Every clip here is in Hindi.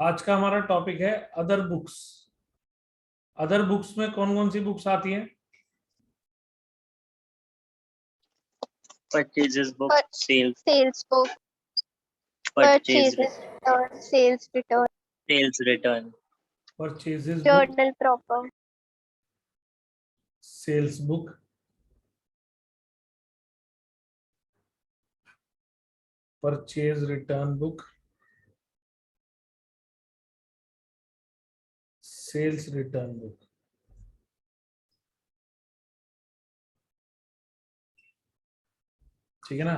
आज का हमारा टॉपिक है अदर बुक्स। अदर बुक्स में कौन कौन सी बुक्स आती हैं? Purchases book, sales book, purchase, return, sales return, sales return, purchases book, journal proper, sales book, purchase return book, sales return book. ठीक है ना?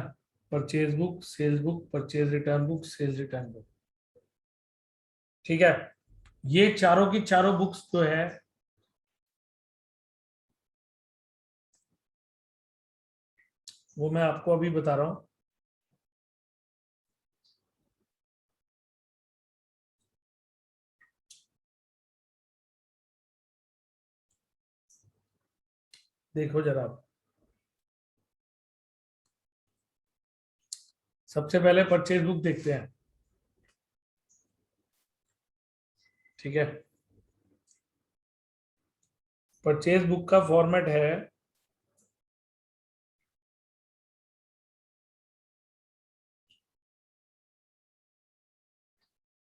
Purchase book, sales book, purchase return book, sales return book. ठीक है, ये चारों की चारों बुक्स जो है वो मैं आपको अभी बता रहा हूं। देखो जरा आप, सबसे पहले परचेज बुक देखते हैं। ठीक है, परचेज बुक का फॉर्मेट है,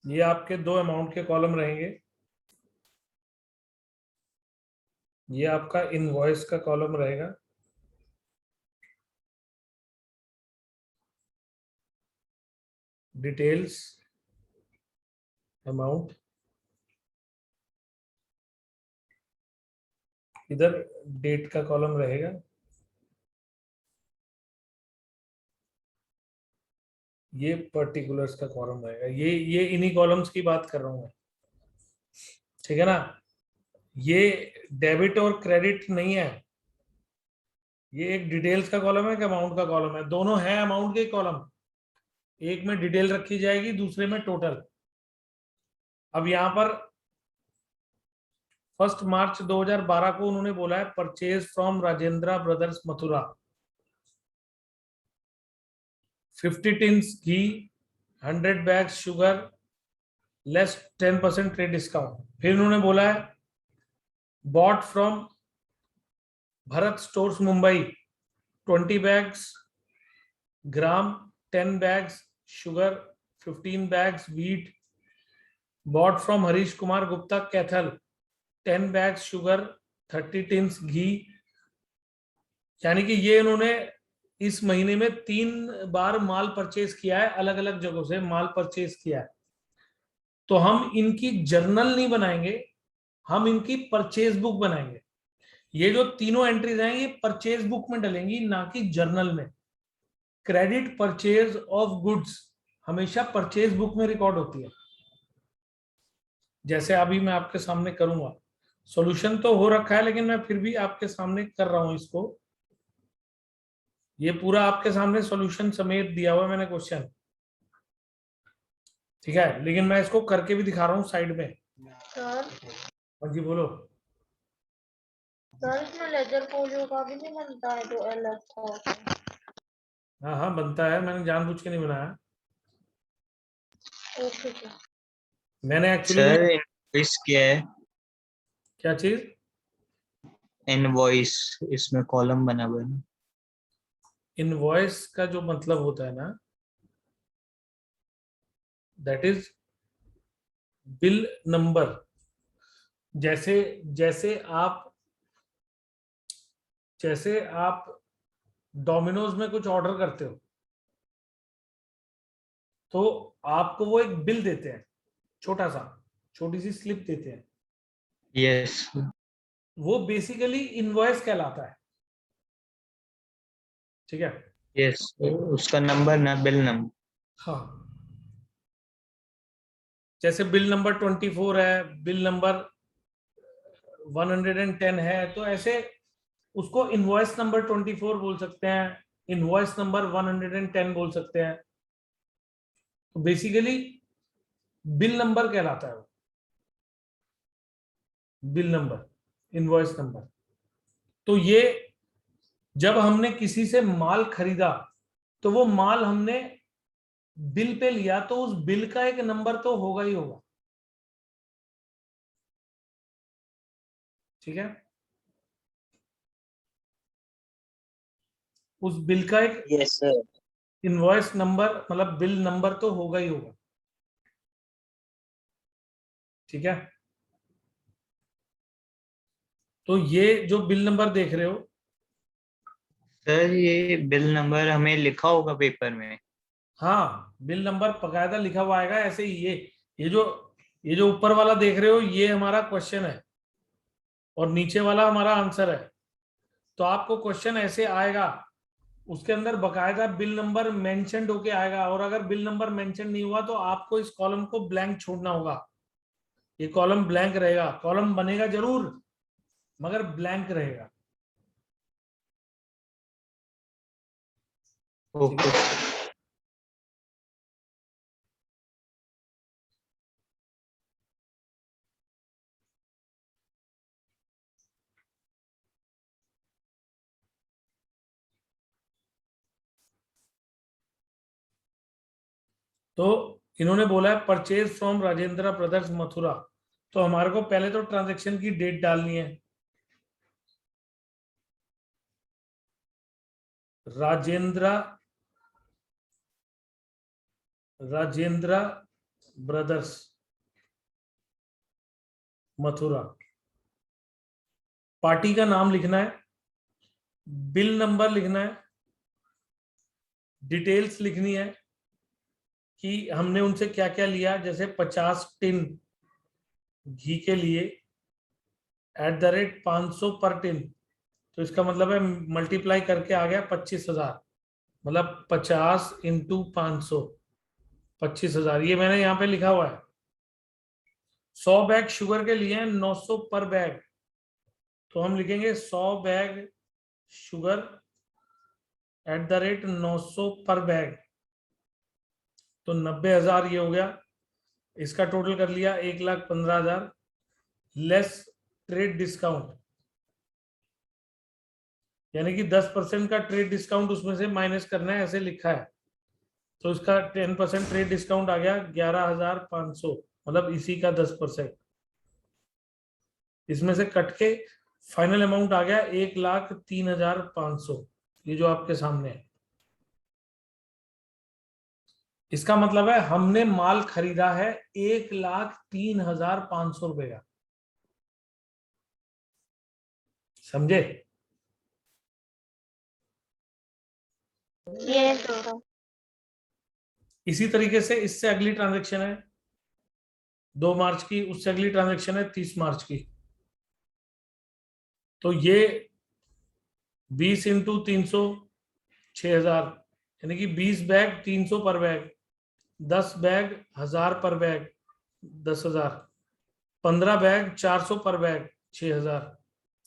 ये आपके दो अमाउंट के कॉलम रहेंगे। ये आपका इनवॉइस का कॉलम रहेगा, डिटेल्स, अमाउंट, इधर डेट का कॉलम रहेगा, ये पर्टिकुलर्स का कॉलम रहेगा। ये इन्हीं कॉलम्स की बात कर रहा हूं मैं। ठीक है ना? ये डेबिट और क्रेडिट नहीं है, ये एक डिटेल्स का कॉलम है कि अमाउंट का कॉलम है? दोनों है अमाउंट के कॉलम, एक में डिटेल रखी जाएगी, दूसरे में टोटल। अब यहां पर 1 मार्च 2012 को उन्होंने बोला है purchase from Rajendra brothers Mathura 50 tins ghee, 100 bags sugar, less 10% trade discount. फिर उन्होंने बोला है bought from Bharat stores Mumbai 20 bags gram, 10 bags sugar, 15 bags wheat, bought from Harish Kumar Gupta Kaithal 10 bags sugar, 30 tins ghee. यानी कि ये इन्होंने इस महीने में 3 बार माल परचेज किया है, अलग अलग जगहों से माल परचेज किया है। तो हम इनकी जर्नल नहीं बनाएंगे, हम इनकी परचेज बुक बनाएंगे। ये जो तीनों एंट्रीज हैं ये परचेज बुक में डलेंगी, ना कि जर्नल में। क्रेडिट परचेज ऑफ गुड्स हमेशा परचेज बुक में रिकॉर्ड होती है। जैसे अभी मैं आपके सामने करूंगा, सॉल्यूशन तो हो रखा है लेकिन मैं फिर भी आपके सामने कर रहा हूं इसको। ये पूरा आपके सामने सॉल्यूशन समेत दिया हुआ है मैंने क्वेश्चन। ठीक है, लेकिन मैं इसको करके भी दिखा रहा हूँ साइड में। सर। हाँ जी बोलो। सर इसमें लेजर पोलियो का भी नहीं बनता है जो अलग था? हाँ हाँ बनता है, मैंने जानबूझ के नहीं बनाया। Okay sir. मैंने एक्चुअली सर इनवॉइस क्या है? क्या चीज? इनवॉइस, इसमें कॉलम बना हुआ है ना। इनवॉइस का जो मतलब होता है ना, दैट इज बिल नंबर। जैसे जैसे आप डोमिनोज में कुछ ऑर्डर करते हो तो आपको वो एक बिल देते हैं, छोटी सी स्लिप देते हैं। यस। वो बेसिकली इनवॉइस कहलाता है। ठीक है? यस, उसका नंबर ना, बिल नंबर। हाँ, जैसे बिल नंबर 24 है, बिल नंबर 110 है, तो ऐसे उसको इनवॉइस नंबर 24 बोल सकते हैं, इनवॉइस नंबर 110 बोल सकते हैं। तो बेसिकली बिल नंबर कहलाता है वो, बिल नंबर, इनवॉइस नंबर। तो ये जब हमने किसी से माल खरीदा तो वो माल हमने बिल पे लिया, तो उस बिल का एक नंबर तो होगा ही होगा। ठीक है, उस बिल का एक यस सर। इनवॉइस नंबर मतलब बिल नंबर तो होगा ही होगा। ठीक है, तो ये जो बिल नंबर देख रहे हो, सर ये बिल नंबर हमें लिखा होगा पेपर में? हाँ बिल नंबर बकायदा लिखा हुआ आएगा। ऐसे ही ये जो ऊपर वाला देख रहे हो ये हमारा क्वेश्चन है और नीचे वाला हमारा आंसर है। तो आपको क्वेश्चन ऐसे आएगा, उसके अंदर बकायदा बिल नंबर मेंशन्ड होके आएगा, और अगर बिल नंबर मेंशन नहीं हुआ तो आपको इस कॉलम को ब्लैंक छोड़ना होगा। ये कॉलम ब्लैंक रहेगा, कॉलम बनेगा जरूर मगर ब्लैंक रहेगा। ठीक ओके। है, तो इन्होंने बोला है purchase from Rajendra brothers Mathura. तो हमारे को पहले तो ट्रांजैक्शन की डेट डालनी है। राजेंद्र ब्रदर्स मथुरा, पार्टी का नाम लिखना है, बिल नंबर लिखना है, डिटेल्स लिखनी है कि हमने उनसे क्या क्या लिया। जैसे 50 टिन घी के लिए @500 पर टिन, तो इसका मतलब है मल्टीप्लाई करके आ गया 25,000, मतलब 50 इंटू 500, 25,000। ये मैंने यहाँ पे लिखा हुआ है। 100 बैग शुगर के लिए 900 पर बैग, तो हम लिखेंगे 100 बैग शुगर @900 पर बैग, तो 90,000 ये हो गया। इसका टोटल कर लिया 1,15,000 लेस ट्रेड डिस्काउंट, यानी कि 10% का ट्रेड डिस्काउंट उसमें से माइनस करना है, ऐसे लिखा है। तो इसका 10% ट्रेड डिस्काउंट आ गया 11,500, मतलब इसी का 10%। इसमें से कट के फाइनल अमाउंट आ गया 1,03,500, ये जो आपके सामने है। इसका मतलब है हमने माल खरीदा है 1,03,500 रुपए का। समझे? Yes, sir. इसी तरीके से इससे अगली ट्रांजैक्शन है 2 मार्च की, उससे अगली ट्रांजैक्शन है 30 मार्च की। तो ये 20 इंटू 300 6,000, यानी कि 20 बैग 300 पर बैग, 10 बैग 1,000 पर बैग 10,000, 15 बैग 400 पर बैग 6,000,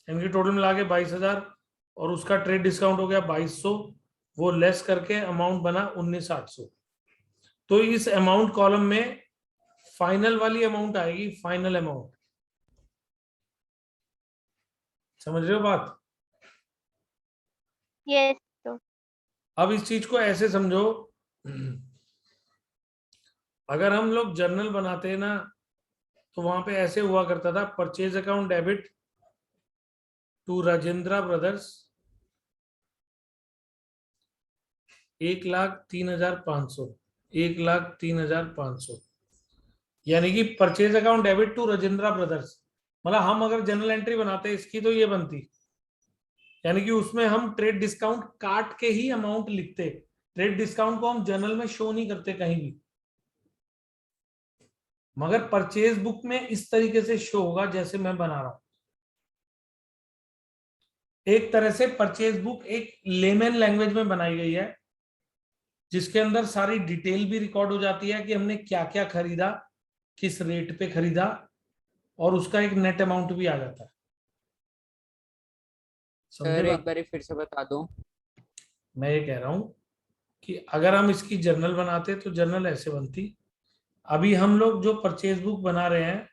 यानी कि टोटल मिला के 22,000, और उसका ट्रेड डिस्काउंट हो गया 2,200, वो लेस करके अमाउंट बना 19,800। तो इस अमाउंट कॉलम में फाइनल वाली अमाउंट आएगी, फाइनल अमाउंट। समझ रहे हो बात? Yes, sir. अब इस चीज को ऐसे समझो, अगर हम लोग जर्नल बनाते हैं ना, तो वहां पे ऐसे हुआ करता था, purchase account debit to Rajendra brothers 1,03,500, 1,03,500, यानी कि purchase account debit to Rajendra brothers. मतलब हम अगर जनरल एंट्री बनाते इसकी तो ये बनती, यानी कि उसमें हम ट्रेड डिस्काउंट काट के ही अमाउंट लिखते। ट्रेड डिस्काउंट को हम जर्नल में शो नहीं करते कहीं भी, मगर परचेज बुक में इस तरीके से शो होगा जैसे मैं बना रहा हूं। एक तरह से परचेज बुक एक लेमन लैंग्वेज में बनाई गई है, जिसके अंदर सारी डिटेल भी रिकॉर्ड हो जाती है कि हमने क्या क्या खरीदा, किस रेट पे खरीदा, और उसका एक नेट अमाउंट भी आ जाता है। समझे सर एक बात? बार फिर से बता दो। मैं ये कह रहा हूं कि अगर हम इसकी जर्नल बनाते तो जर्नल ऐसे बनती। अभी हम लोग जो परचेज बुक बना रहे हैं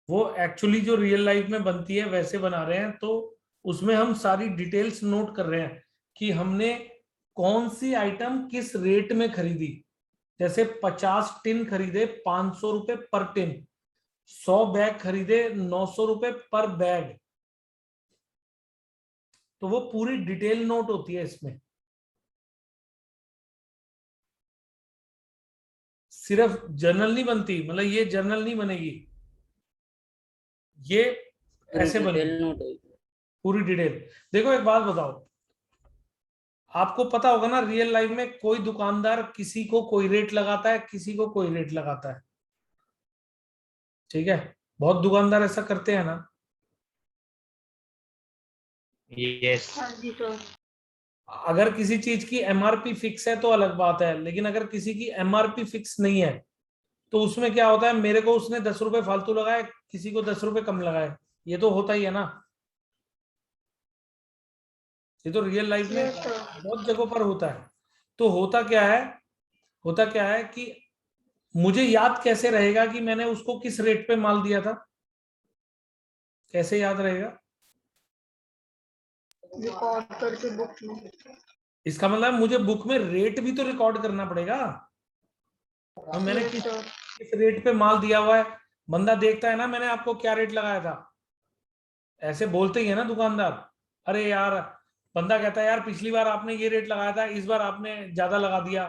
वो एक्चुअली जो रियल लाइफ में बनती है वैसे बना रहे हैं, तो उसमें हम सारी डिटेल्स नोट कर रहे हैं कि हमने कौन सी आइटम किस रेट में खरीदी। जैसे 50 टिन खरीदे 500 रुपए पर टिन, 100 बैग खरीदे 900 रुपए पर बैग, तो वो पूरी डिटेल नोट होती है इसमें, सिर्फ जर्नल नहीं बनती, मतलब ये जर्नल नहीं बनेगी, ये ऐसे डिटेल बनेगी नोट होगी। पूरी डिटेल। देखो एक बात बताओ, आपको पता होगा ना रियल लाइफ में कोई दुकानदार किसी को कोई रेट लगाता है, किसी को कोई रेट लगाता है, ठीक है, बहुत दुकानदार ऐसा करते हैं ना। यस हाँ जी सर। अगर किसी चीज की एमआरपी फिक्स है तो अलग बात है, लेकिन अगर किसी की एमआरपी फिक्स नहीं है तो उसमें क्या होता है, मेरे को उसने 10 रुपए फालतू लगाए, किसी को 10 रुपए कम लगाए, ये तो होता ही है ना। ये तो रियल लाइफ में यस सर। बहुत जगहों पर होता है। तो होता क्या है कि मुझे याद कैसे रहेगा कि मैंने उसको किस रेट पे माल दिया था, कैसे याद रहेगा? रिकॉर्ड करके बुक में। इसका मतलब मुझे बुक में रेट भी तो रिकॉर्ड करना पड़ेगा, और मैंने यस किस सर। किस रेट पे माल दिया हुआ है, बंदा देखता है ना मैंने आपको क्या रेट लगाया था। ऐसे बोलते ही है ना दुकानदार, अरे यार, बंदा कहता है यार पिछली बार आपने ये रेट लगाया था, इस बार आपने ज्यादा लगा दिया,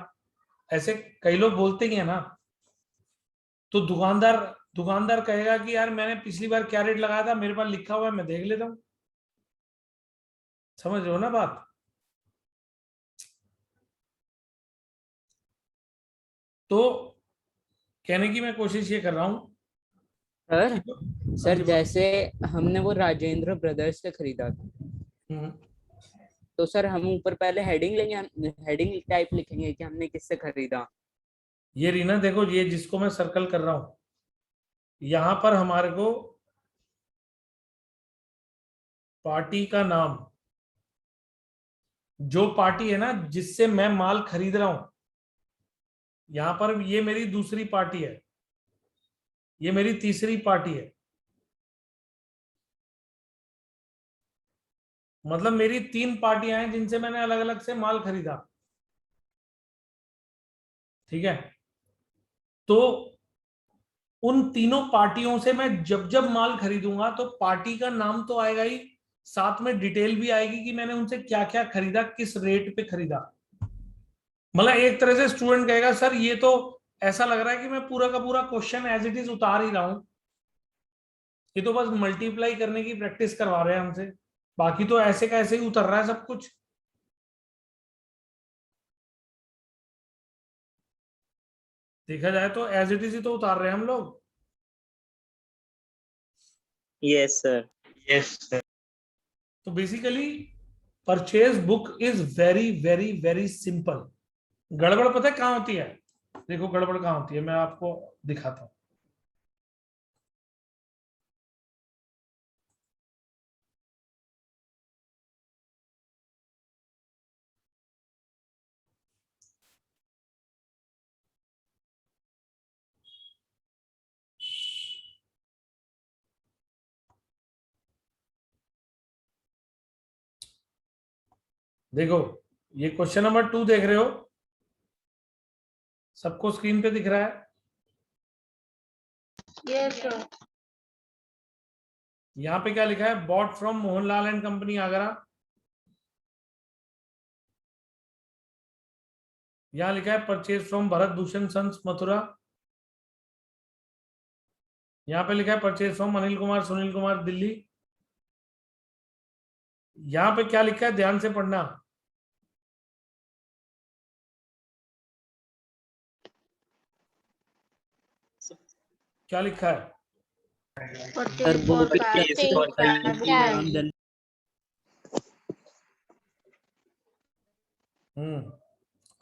ऐसे कई लोग बोलते ही है ना। तो दुकानदार दुकानदार कहेगा कि यार मैंने पिछली बार क्या रेट लगाया था, मेरे पास लिखा हुआ है, मैं देख लेता हूँ। समझ रहे हो ना बात? तो कहने की मैं कोशिश ये कर रहा हूं सर कि हाँ सर जी बोलो। जैसे हमने वो राजेंद्र ब्रदर्स से खरीदा था, हम्म, तो सर हम ऊपर पहले हेडिंग लेंगे, हेडिंग टाइप लिखेंगे कि हमने किससे खरीदा। ये रीना देखो, ये जिसको मैं सर्कल कर रहा हूं, यहां पर हमारे को पार्टी का नाम, जो पार्टी है ना जिससे मैं माल खरीद रहा हूं, यहां पर ये मेरी दूसरी पार्टी है, ये मेरी तीसरी पार्टी है, मतलब मेरी 3 पार्टियां हैं जिनसे मैंने अलग अलग से माल खरीदा, ठीक है। तो उन तीनों पार्टियों से मैं जब जब माल खरीदूंगा तो पार्टी का नाम तो आएगा ही, साथ में डिटेल भी आएगी कि मैंने उनसे क्या क्या खरीदा, किस रेट पे खरीदा। मतलब एक तरह से स्टूडेंट कहेगा सर ये तो ऐसा लग रहा है कि मैं पूरा का पूरा क्वेश्चन एज इट इज उतार ही रहा हूं, ये तो बस मल्टीप्लाई करने की प्रैक्टिस करवा रहे हैं हमसे, बाकी तो ऐसे का ऐसे ही उतर रहा है सब कुछ। देखा जाए तो एज इट इज ही तो उतार रहे हैं हम लोग। Yes sir. Yes sir. तो basically purchase book is very very very simple. गड़बड़ पता है कहाँ होती है? देखो गड़बड़ कहाँ होती है, मैं आपको दिखाता हूं। देखो ये क्वेश्चन नंबर 2 देख रहे हो, सबको स्क्रीन पे दिख रहा है? Yes sir. यहाँ पे क्या लिखा है, bought from Mohanlal and company Agra. यहाँ लिखा है purchase from Bharat Bhushan sons Mathura. यहाँ पे लिखा है परचेज फ्रॉम अनिल कुमार सुनील कुमार दिल्ली। यहाँ पे क्या लिखा है ध्यान से पढ़ना, क्या लिखा है? सर परचेज वो फॉर भी कास्टिंग हल्दीराम दल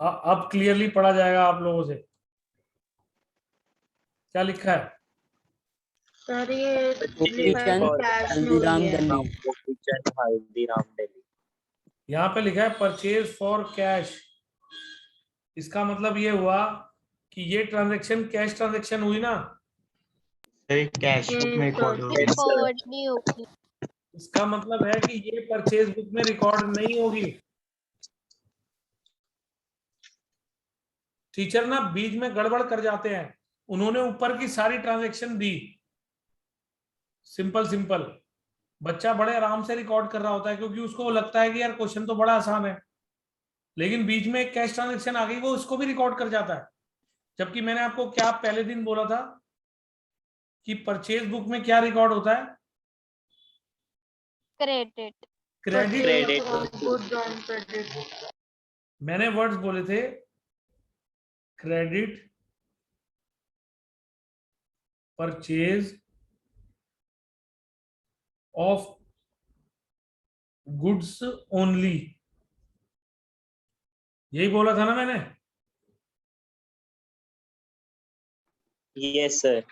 अब क्लियरली पढ़ा जाएगा आप लोगों से, क्या लिखा है? सर ये गोपी लिखा है कि चंद कैश में हुई हल्दीराम है। दिल्ली। गोपीचंद हल्दीराम दिल्ली। यहाँ पे लिखा है परचेज फॉर कैश, इसका मतलब ये हुआ कि ये ट्रांजैक्शन कैश ट्रांजैक्शन हुई ना। सर कैश बुक में रिकॉर्ड होगी। रिकॉर्ड नहीं होगी। इसका मतलब है कि ये परचेज बुक में रिकॉर्ड नहीं होगी। टीचर ना बीच में गड़बड़ कर जाते हैं, उन्होंने ऊपर की सारी ट्रांजैक्शन दी, सिंपल सिंपल, बच्चा बड़े आराम से रिकॉर्ड कर रहा होता है क्योंकि उसको लगता है कि यार क्वेश्चन तो बड़ा आसान है, लेकिन बीच में एक कैश ट्रांजेक्शन आ गई, वो उसको भी रिकॉर्ड कर जाता है। जबकि मैंने आपको क्या पहले दिन बोला था कि परचेज बुक में क्या रिकॉर्ड होता है? Credit. Credit. Credit. Good on credit. मैंने वर्ड्स बोले थे credit, purchase of goods only, यही बोला था ना मैंने? Yes, sir.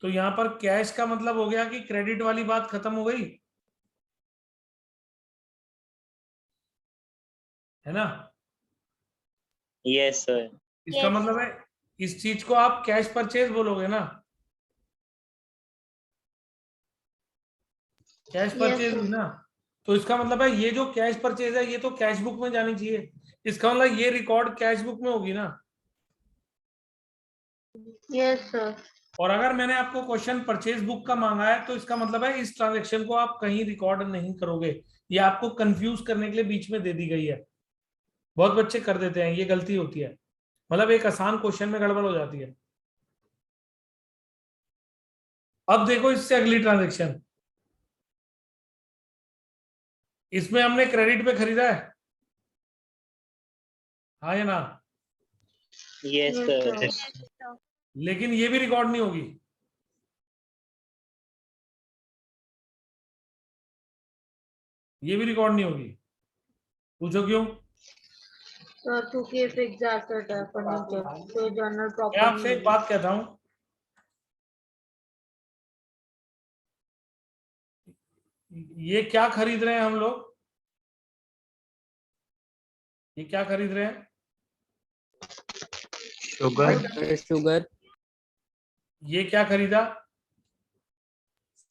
तो यहां पर कैश का मतलब हो गया कि क्रेडिट वाली बात खत्म हो गई, है ना? Yes, sir. इसका Yes. मतलब है इस चीज को आप कैश परचेज बोलोगे ना, कैश Yes, परचेज sir. हुई ना। तो इसका मतलब है ये जो कैश परचेज है ये तो कैश बुक में जानी चाहिए, इसका मतलब ये रिकॉर्ड कैश बुक में होगी ना। Yes, sir. और अगर मैंने आपको क्वेश्चन परचेज बुक का मांगा है तो इसका मतलब है इस ट्रांजेक्शन को आप कहीं रिकॉर्ड नहीं करोगे, ये आपको कंफ्यूज करने के लिए बीच में दे दी गई है। बहुत बच्चे कर देते हैं, ये गलती होती है, मतलब एक आसान क्वेश्चन में गड़बड़ हो जाती है। अब देखो इससे अगली ट्रांजेक्शन, इसमें हमने क्रेडिट पे खरीदा है, हाँ या ना? Yes, Yes, sir. sir. लेकिन ये भी रिकॉर्ड नहीं होगी, ये भी रिकॉर्ड नहीं होगी। पूछो क्यों? Sir, क्योंकि फिक्स एसेट है फर्नीचर, तो जनरल मैं प्रॉपर्टी आपसे एक बात कहता हूं, ये क्या खरीद रहे हैं हम लोग? ये क्या खरीद रहे हैं? Sugar. शुगर। ये क्या खरीदा?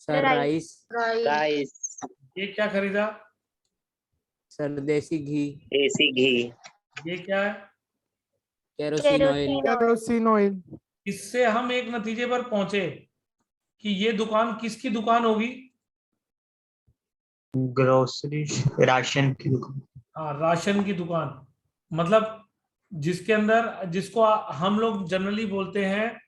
Sir Rice. Rice. Rice. Rice. ये क्या खरीदा? सर देसी घी। Desi ghee. ये क्या है? Kerosene oil. Kerosene oil. इससे हम एक नतीजे पर पहुंचे कि ये दुकान किसकी दुकान होगी? Grocery. राशन की दुकान. हाँ, राशन की दुकान, मतलब जिसके अंदर, जिसको हम लोग जनरली बोलते हैं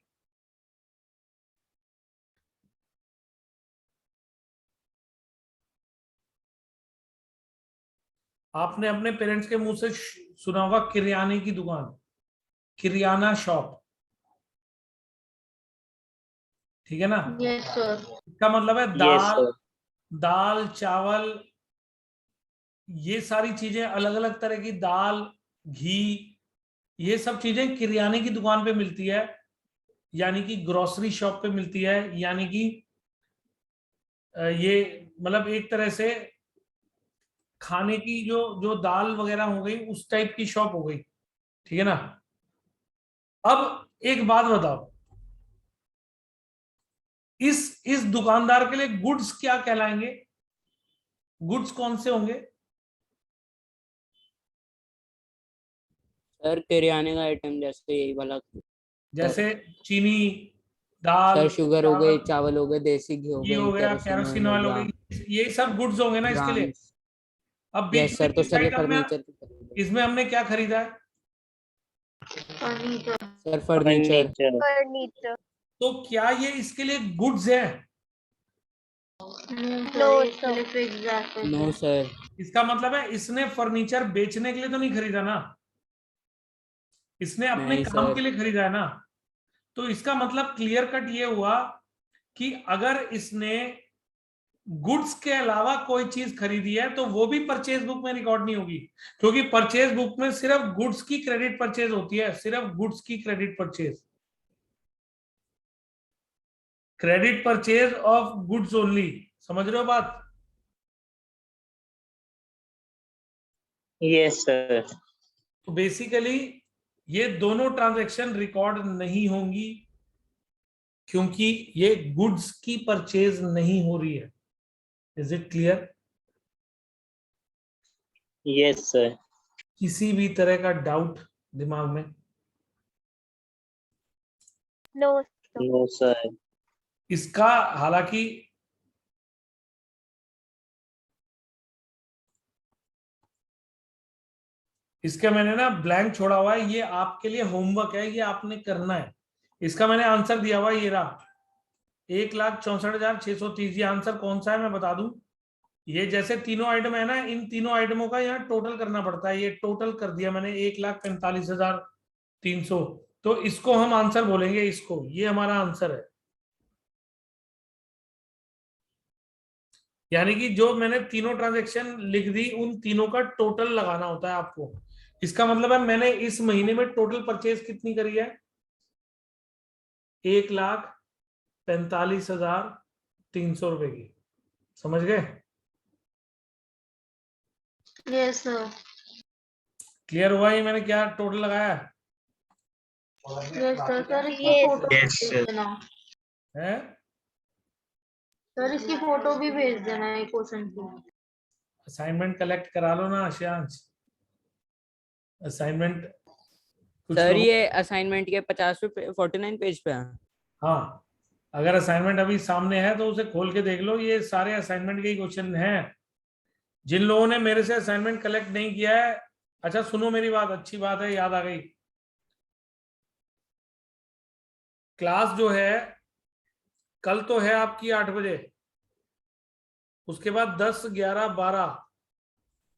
आपने अपने पेरेंट्स के मुंह से सुना होगा किरियाने की दुकान, किरियाना शॉप, ठीक है ना? Yes sir. इसका मतलब है Yes, दाल, sir. दाल चावल, ये सारी चीजें, अलग अलग तरह की दाल, घी, ये सब चीजें किरियाने की दुकान पे मिलती है, यानी कि ग्रोसरी शॉप पे मिलती है, यानी कि ये मतलब एक तरह से खाने की जो जो दाल वगैरह हो गई उस टाइप की शॉप हो गई, ठीक है ना? अब एक बात बताओ, इस दुकानदार के लिए गुड्स क्या कहलाएंगे? गुड्स कौन से होंगे? सर किराने का आइटम जैसे यही वाला। जैसे चीनी, दाल, सर शुगर हो गई, चावल, चावल हो गए, देसी घी हो घी गई, हो गया, केरोसिन केरोसिन ऑयल हो ऑयल हो गया, गई, ये सब गुड्स होंगे ना इसके लिए। ग्राम्स। अब बीच यस में सर, तो इस सर ये आइटम में, फर्नीचर। इसमें हमने क्या खरीदा है? Furniture. Sir furniture. Furniture. Furniture. तो क्या ये इसके लिए गुड्स है? No sir, fix asset. No sir. इसका मतलब है इसने फर्नीचर बेचने के लिए तो नहीं खरीदा ना, इसने अपने नहीं काम के सर। लिए खरीदा है ना। तो इसका मतलब क्लियर कट ये हुआ कि अगर इसने गुड्स के अलावा कोई चीज खरीदी है तो वो भी परचेज बुक में रिकॉर्ड नहीं होगी, क्योंकि परचेज बुक में सिर्फ गुड्स की क्रेडिट परचेज होती है, सिर्फ गुड्स की credit purchase, credit purchase of goods only. समझ रहे हो बात? Yes, sir. तो बेसिकली ये दोनों ट्रांजैक्शन रिकॉर्ड नहीं होंगी क्योंकि ये गुड्स की परचेज नहीं हो रही है। Is it clear? Yes, sir. किसी भी तरह का डाउट दिमाग में? No No, sir. इसका हालांकि इसका मैंने ना ब्लैंक छोड़ा हुआ है, ये आपके लिए होमवर्क है, ये आपने करना है। इसका मैंने आंसर दिया हुआ है, ये रहा 1,64,630। ये आंसर कौन सा है मैं बता दूं, ये जैसे तीनों आइटम है ना, इन तीनों आइटमों का यहाँ टोटल करना पड़ता है। ये टोटल कर दिया मैंने 1,45,300, तो इसको हम आंसर बोलेंगे, इसको, ये हमारा आंसर है। यानी कि जो मैंने तीनों ट्रांजैक्शन लिख दी, उन तीनों का टोटल लगाना होता है आपको। इसका मतलब है मैंने इस महीने में टोटल परचेज कितनी करी है, 1,45,300 रुपए की। समझ गए? Yes sir. क्लियर हुआ ये मैंने क्या टोटल लगाया है? Yes sir. सर ये फोटो Yes, भेज sir. देना। है? सर इसकी फोटो भी भेज देना है क्वेश्चन की। असाइनमेंट कलेक्ट करा लो ना आशियांश, असाइनमेंट कुछ सर लोग। ये असाइनमेंट के 49 पेज पे है। हाँ, अगर असाइनमेंट अभी सामने है तो उसे खोल के देख लो, ये सारे असाइनमेंट के ही क्वेश्चन हैं। जिन लोगों ने मेरे से असाइनमेंट कलेक्ट नहीं किया है, अच्छा सुनो मेरी बात, अच्छी बात है, याद आ गई। क्लास जो है कल तो है आपकी 8 बजे, उसके बाद 10, 11, 12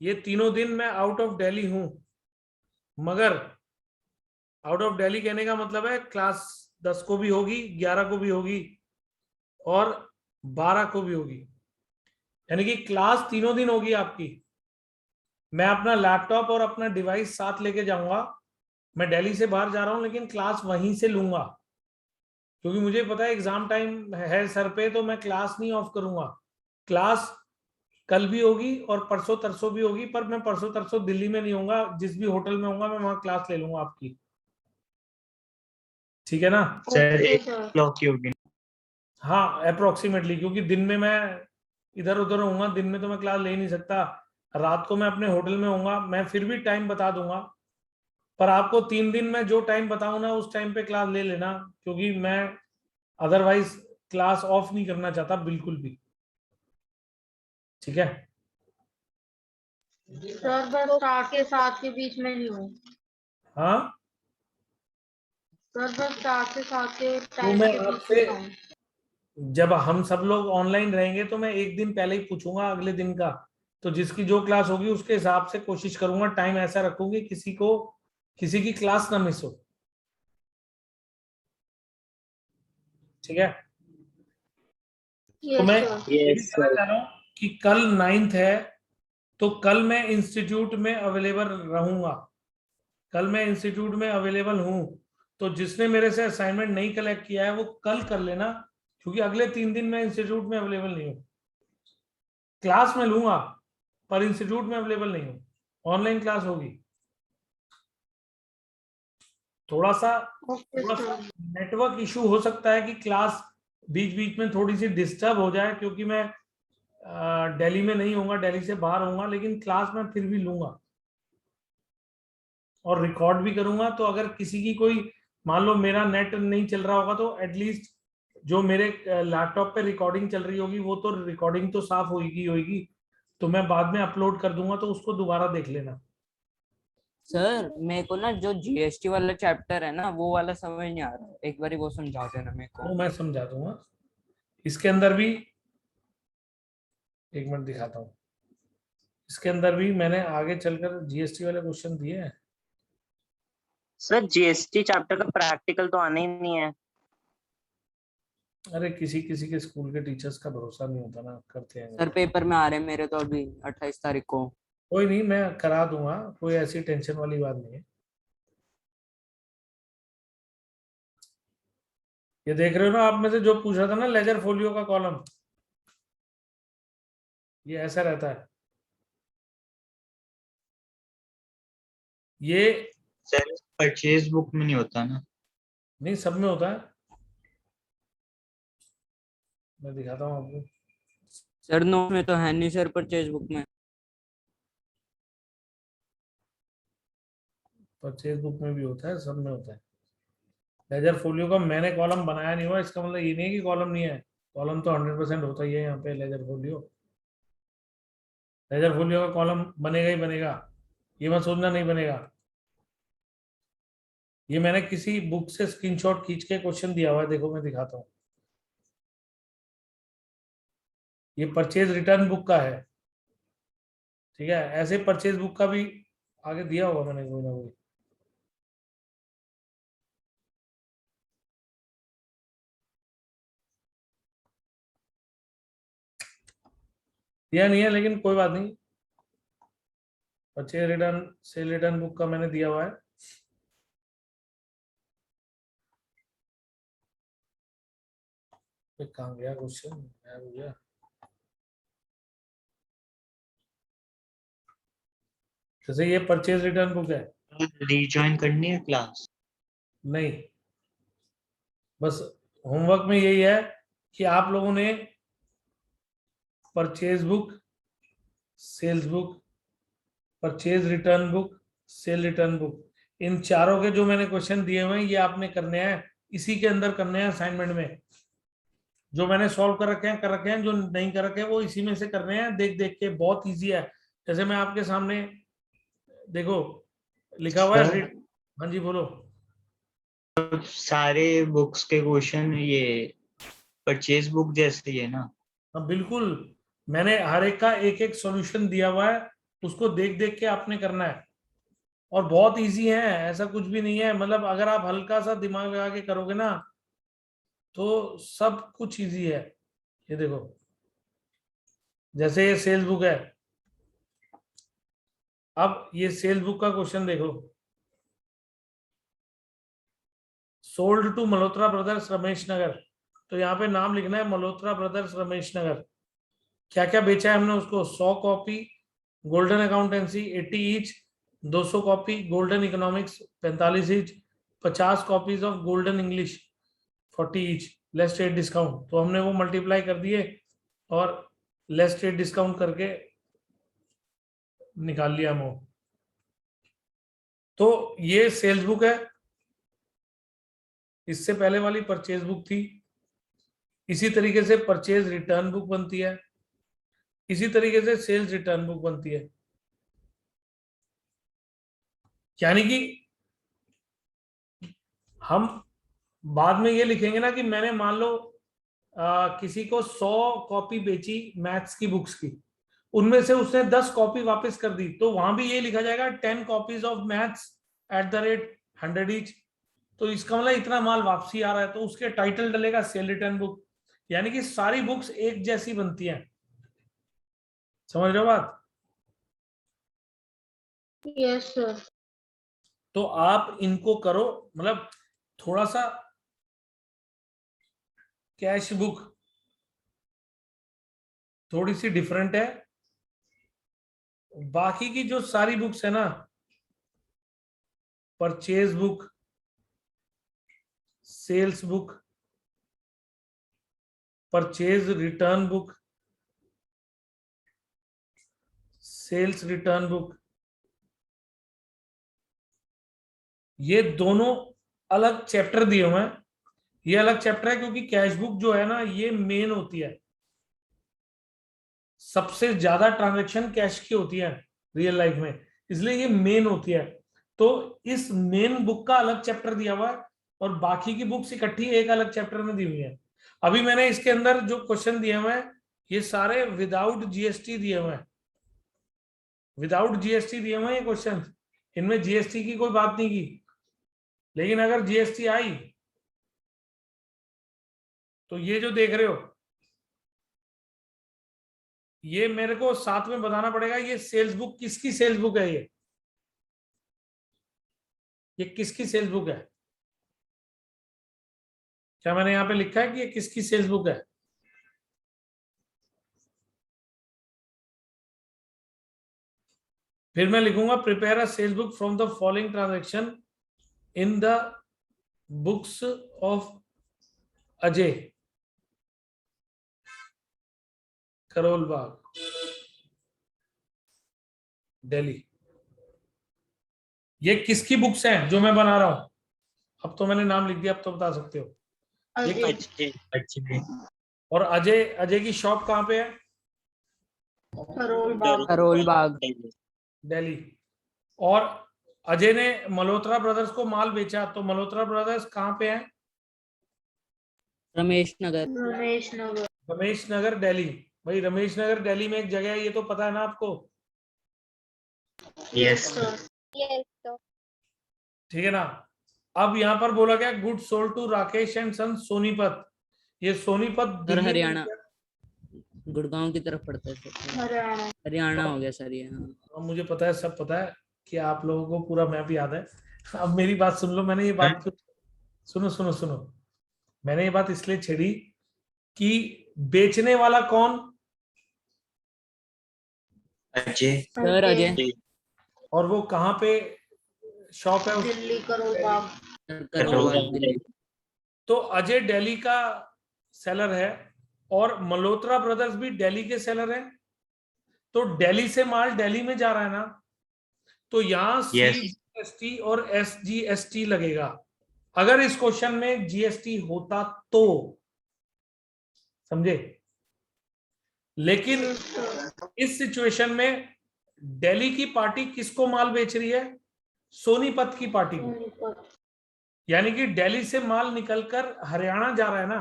ये तीनों दिन मैं आउट ऑफ दिल्ली हूं। मगर आउट ऑफ दिल्ली कहने का मतलब है क्लास 10 को भी होगी, 11 को भी होगी और 12 को भी होगी, यानी कि क्लास तीनों दिन होगी आपकी। मैं अपना लैपटॉप और अपना डिवाइस साथ लेके जाऊंगा। मैं दिल्ली से बाहर जा रहा हूं लेकिन क्लास वहीं से लूंगा, क्योंकि मुझे पता है एग्जाम टाइम है सर पे, तो मैं क्लास नहीं ऑफ करूंगा। क्लास कल भी होगी और परसों तरसों भी होगी, पर मैं परसों तरसों दिल्ली में नहीं होऊंगा, जिस भी होटल में होऊंगा मैं वहां क्लास ले लूंगा आपकी। ठीक है ना? Sir okay 1 sir. o'clock की होगी। हाँ अप्रोक्सीमेटली, क्योंकि दिन में मैं इधर उधर होऊंगा, दिन में तो मैं क्लास ले ही नहीं सकता। रात को मैं अपने होटल में होऊंगा, मैं फिर भी टाइम बता दूंगा, पर आपको 3 दिन में जो टाइम बताऊं ना उस टाइम पे क्लास ले लेना, क्योंकि मैं अदरवाइज क्लास ऑफ नहीं करना चाहता बिल्कुल भी। ठीक है? सर बस 4 के 7 के बीच में नहीं हूँ। हाँ, सर बस 4 से 7 के तो टाइम मैं के बीच आपसे, में हूँ। जब हम सब लोग ऑनलाइन रहेंगे तो मैं एक दिन पहले ही पूछूंगा अगले दिन का, तो जिसकी जो क्लास होगी उसके हिसाब से कोशिश करूंगा, टाइम ऐसा रखूंगी किसी की क्लास ना मिस हो। ठीक है? तो यस मैं सर। ये भी Yes, कहना sir. चाह रहा हूँ कि कल 9th है, तो कल मैं इंस्टीट्यूट में अवेलेबल रहूंगा। कल मैं इंस्टीट्यूट में अवेलेबल हूँ, तो जिसने मेरे से असाइनमेंट नहीं कलेक्ट किया है वो कल कर लेना, क्योंकि अगले 3 दिन मैं इंस्टीट्यूट में अवेलेबल नहीं हूँ। क्लास में लूंगा पर इंस्टीट्यूट में अवेलेबल नहीं हूँ, ऑनलाइन क्लास होगी। थोड़ा सा ओके थोड़ा सा सर। नेटवर्क इशू हो सकता है कि क्लास बीच बीच में थोड़ी सी डिस्टर्ब हो जाए, क्योंकि मैं दिल्ली में नहीं होऊंगा, दिल्ली से बाहर होऊंगा, लेकिन क्लास में फिर भी लूंगा और रिकॉर्ड भी करूंगा। तो अगर किसी की कोई, मान लो मेरा नेट नहीं चल रहा होगा, तो एटलीस्ट जो मेरे लैपटॉप पे रिकॉर्डिंग चल रही होगी वो तो रिकॉर्डिंग तो साफ होगी होगी, तो मैं बाद में अपलोड कर दूंगा, तो उसको दोबारा देख लेना। सर मेरे को ना जो जीएसटी वाला चैप्टर है ना वो वाला समझ नहीं आ रहा है, एक बार वो समझा देना मेरे को। वो मैं समझा दूंगा। इसके अंदर भी एक मिनट दिखाता हूँ, इसके अंदर भी मैंने आगे चलकर जीएसटी वाले क्वेश्चन दिए हैं। सर जीएसटी चैप्टर का प्रैक्टिकल तो आना ही नहीं है। अरे किसी किसी के स्कूल के टीचर्स का भरोसा नहीं होता ना, करते हैं। सर पेपर में आ रहे हैं मेरे तो अभी 28 तारीख को। कोई नहीं, मैं करा दूंगा, कोई ऐसी टेंशन वाली बात नहीं है। ये देख रहे हो ना, आप में से जो पूछ रहा था ना लेजर फोलियो का कॉलम, ये ऐसा रहता है। ये सर परचेज बुक में नहीं होता ना। नहीं, सब में होता है, मैं दिखाता हूँ आपको। सर नो में तो है नहीं सर, परचेज बुक में। परचेज बुक में भी होता है, सब में होता है। लेजर फोलियो का मैंने कॉलम बनाया नहीं हुआ, इसका मतलब ये नहीं है कि कॉलम नहीं है, कॉलम तो 100% होता ही है यहाँ पे। लेजर फोलियो का कॉलम बनेगा ही बनेगा। ये मत सोचना नहीं बनेगा। ये मैंने किसी बुक से स्क्रीनशॉट खींच के क्वेश्चन दिया हुआ है, देखो मैं दिखाता हूँ। ये परचेज रिटर्न बुक का है, ठीक है। ऐसे परचेज बुक का भी आगे दिया होगा मैंने कोई ना कोई। दिया नहीं है लेकिन कोई बात नहीं, purchase return cell return book का मैंने दिया हुआ है। कहाँ गया क्वेश्चन, गायब हो गया। जैसे ये परचेज रिटर्न बुक है, रिजॉइन करनी है क्लास? नहीं, बस होमवर्क में यही है कि आप लोगों ने purchase book, sales book, purchase return book, sale return book, इन चारों के जो मैंने क्वेश्चन दिए हुए हैं ये आपने करने हैं, इसी के अंदर करने हैं असाइनमेंट में। जो मैंने सॉल्व कर रखे हैं, जो नहीं कर रखे हैं वो इसी में से करने हैं, देख देख के। बहुत इजी है। जैसे मैं आपके सामने देखो लिखा हुआ है। सर, हाँ जी बोलो। सारे बुक्स के क्वेश्चन ये परचेज बुक जैसे ही है ना? हाँ बिल्कुल, मैंने हर एक का एक एक सॉल्यूशन दिया हुआ है, उसको देख देख के आपने करना है। और बहुत इजी है, ऐसा कुछ भी नहीं है। मतलब अगर आप हल्का सा दिमाग लगा के करोगे ना तो सब कुछ इजी है। ये देखो, जैसे ये सेल्स बुक है, अब ये सेल्स बुक का क्वेश्चन देखो। Sold to Malhotra brothers Ramesh Nagar, तो यहाँ पे नाम लिखना है मल्होत्रा ब्रदर्स रमेश नगर। क्या क्या बेचा है हमने उसको? 100 copy golden accountancy 80 each, 200 copy golden economics 45 each, 50 copies of golden English 40 each, less state discount. तो हमने वो मल्टीप्लाई कर दिए और लेस स्टेट डिस्काउंट करके निकाल लिया हम वो। तो ये सेल्स बुक है, इससे पहले वाली परचेज बुक थी। इसी तरीके से परचेज रिटर्न बुक बनती है, इसी तरीके से सेल्स रिटर्न बुक बनती है। यानी कि हम बाद में ये लिखेंगे ना कि मैंने मान लो किसी को 100 कॉपी बेची मैथ्स की बुक्स की, उनमें से उसने 10 कॉपी वापस कर दी, तो वहां भी ये लिखा जाएगा 10 copies of maths at the rate 100 each. तो इसका मतलब इतना माल वापसी आ रहा है, तो उसके टाइटल डलेगा सेल रिटर्न बुक। यानी कि सारी बुक्स एक जैसी बनती हैं। समझ रहे हो बात? Yes sir. तो आप इनको करो, मतलब थोड़ा सा कैश बुक थोड़ी सी डिफरेंट है, बाकी की जो सारी बुक्स है ना, purchase book, sales book, purchase return book, sales return book, ये दोनों अलग चैप्टर दिए हुए हैं। ये अलग चैप्टर है क्योंकि कैश बुक जो है ना ये मेन होती है, सबसे ज्यादा ट्रांजैक्शन कैश की होती है रियल लाइफ में, इसलिए ये मेन होती है। तो इस मेन बुक का अलग चैप्टर दिया हुआ है और बाकी की बुक्स इकट्ठी एक अलग चैप्टर में दी हुई है। अभी मैंने इसके अंदर जो क्वेश्चन दिए हुए हैं ये सारे विदाउट जीएसटी दिए हुए हैं, विदाउट जीएसटी दिए हुए हैं ये क्वेश्चन। इनमें जीएसटी की कोई बात नहीं की, लेकिन अगर जीएसटी आई तो ये जो देख रहे हो ये मेरे को साथ में बताना पड़ेगा ये सेल्स बुक किसकी सेल्स बुक है, ये किसकी सेल्स बुक है? क्या मैंने यहाँ पे लिखा है कि ये किसकी सेल्स बुक है? फिर मैं लिखूंगा prepare a sales book from the following transaction in the books of Ajay Karol Bagh Delhi. ये किसकी बुक्स हैं जो मैं बना रहा हूं? अब तो मैंने नाम लिख दिया, अब तो बता सकते हो। अजय अच्छे। और अजय, अजय की शॉप कहाँ पे है? करोल बाग। करोल बाग। दिल्ली। और अजय ने मल्होत्रा ब्रदर्स को माल बेचा, तो मल्होत्रा ब्रदर्स कहाँ पे है? रमेश नगर। रमेश नगर। रमेश नगर दिल्ली। भाई रमेश नगर दिल्ली में एक जगह है, ये तो पता है ना आपको? Yes sir. ठीक है ना। अब यहाँ पर बोला गया good sold to Rakesh and son Sonipat. ये सोनीपत सर दिल्ली में हरियाणा, है। गुड़गांव की तरफ पड़ता है सर। हरियाणा। हरियाणा हो गया सर ये। हाँ अब मुझे पता है, सब पता है कि आप लोगों को पूरा मैप याद है। अब मेरी बात सुन लो, मैंने ये बात सुनो सुनो सुनो, मैंने ये बात इसलिए छेड़ी कि बेचने वाला कौन? अजय। सर अजय। और वो कहाँ पे शॉप है उसकी? दिल्ली करोल बाग। करोल बाग दिल्ली। तो अजय दिल्ली का सेलर है और मल्होत्रा ब्रदर्स भी दिल्ली के सेलर हैं, तो दिल्ली से माल दिल्ली में जा रहा है ना, तो यहां Yes. CGST और SGST लगेगा। अगर इस क्वेश्चन में जीएसटी होता तो, समझे? लेकिन इस सिचुएशन में दिल्ली की पार्टी किसको माल बेच रही है? सोनीपत की पार्टी को। सोनीपत। यानी कि दिल्ली से माल निकलकर हरियाणा जा रहा है ना,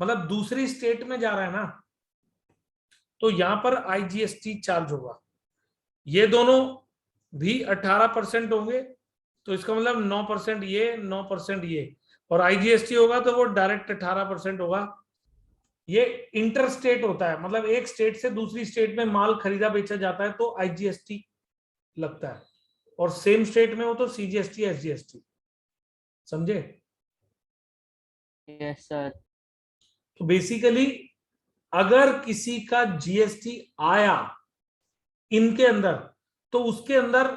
मतलब दूसरी स्टेट में जा रहा है ना, तो यहां पर IGST चार्ज होगा। ये दोनों भी 18% होंगे, तो इसका मतलब 9% ये, 9% ये, और IGST होगा तो वो डायरेक्ट 18% होगा। ये इंटर स्टेट होता है, मतलब एक स्टेट से दूसरी स्टेट में माल खरीदा बेचा जाता है तो IGST लगता है, और सेम स्टेट में हो तो CGST SGST। समझे? Yes sir. तो बेसिकली अगर किसी का GST आया इनके अंदर, तो उसके अंदर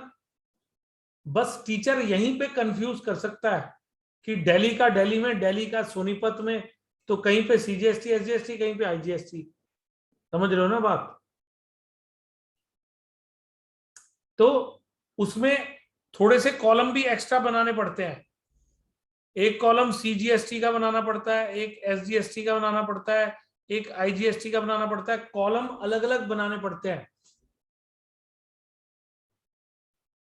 बस टीचर यहीं पे कंफ्यूज कर सकता है कि दिल्ली का दिल्ली में, दिल्ली का सोनीपत में, तो कहीं पे CGST SGST, कहीं पे IGST। समझ रहे हो ना बात? तो उसमें थोड़े से कॉलम भी एक्स्ट्रा बनाने पड़ते हैं। एक कॉलम CGST का बनाना पड़ता है, एक SGST का बनाना पड़ता है, एक IGST का बनाना पड़ता है। कॉलम अलग अलग बनाने पड़ते हैं,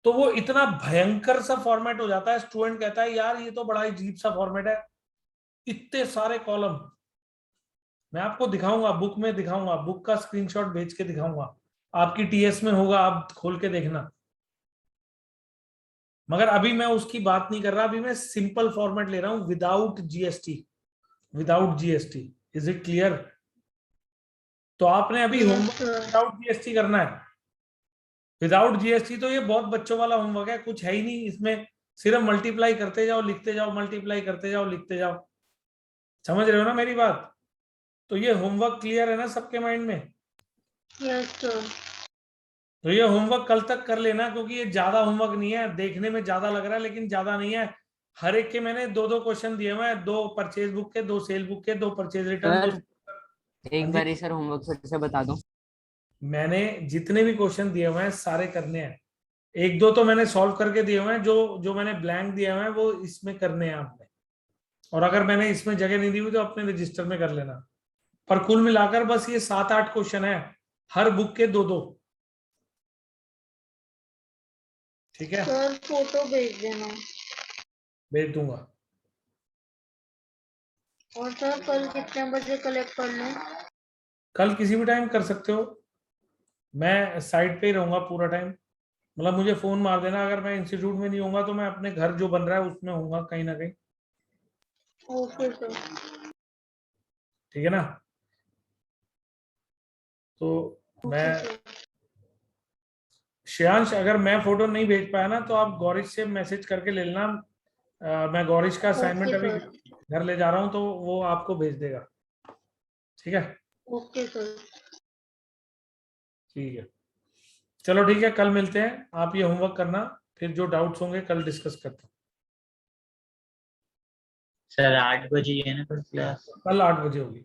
तो वो इतना भयंकर सा फॉर्मेट हो जाता है, स्टूडेंट कहता है यार ये तो बड़ा अजीब सा फॉर्मेट है, इतने सारे कॉलम। मैं आपको दिखाऊंगा, बुक में दिखाऊंगा, बुक का स्क्रीनशॉट भेज के दिखाऊंगा, आपकी TS में होगा, आप खोल के देखना। मगर अभी मैं उसकी बात नहीं कर रहा, अभी मैं सिंपल फॉर्मेट ले रहा हूं, without GST। Without GST, is it clear? तो आपने अभी होमवर्क विदाउट GST करना है। विदाउट GST तो ये बहुत बच्चों वाला होमवर्क है, कुछ है ही नहीं इसमें, सिर्फ मल्टीप्लाई करते जाओ लिखते जाओ, मल्टीप्लाई करते जाओ लिखते जाओ। समझ रहे हो ना मेरी बात? तो ये होमवर्क क्लियर है ना सबके माइंड में? Yes sir. तो ये होमवर्क कल तक कर लेना, क्योंकि ये ज्यादा होमवर्क नहीं है, देखने में ज्यादा लग रहा है लेकिन ज्यादा नहीं है। हर एक के मैंने 2-2 क्वेश्चन दिए हुए हैं, 2 परचेज बुक के, 2 सेल बुक के, 2 परचेज रिटर्न, सर एक बार सर होमवर्क फिर से बता दो। मैंने जितने भी क्वेश्चन दिए हुए हैं सारे करने हैं। 1-2 तो मैंने सॉल्व करके दिए हुए हैं, जो जो मैंने ब्लैंक दिए हुए हैं वो इसमें करने हैं आपने। और अगर मैंने इसमें जगह नहीं दी हुई तो अपने रजिस्टर में कर लेना। पर कुल मिलाकर बस ये 7-8 क्वेश्चन है, हर बुक के 2-2। ठीक है, सर फोटो भेज देना। भेज दूंगा। और सर कल कितने बजे कलेक्ट कर लें? कल किसी भी टाइम कर सकते हो, मैं साइट पे ही रहूंगा पूरा टाइम। मतलब मुझे फोन मार देना, अगर मैं इंस्टीट्यूट में नहीं होऊंगा तो मैं अपने घर जो बन रहा है उसमें होऊंगा कहीं ना कहीं। Okay sir. ठीक है ना? तो मैं ओके सर। श्रेयांश, अगर मैं फोटो नहीं भेज पाया ना तो आप गौरीश से मैसेज करके ले लेना। मैं गौरीश का असाइनमेंट ओके अभी सर। घर ले जा रहा हूँ तो वो आपको भेज देगा। ठीक है? Okay sir. ठीक है, चलो ठीक है, कल मिलते हैं। आप ये होमवर्क करना, फिर जो डाउट्स होंगे कल डिस्कस करते हैं। सर 8 बजे है ना कल क्लास? कल 8 बजे होगी।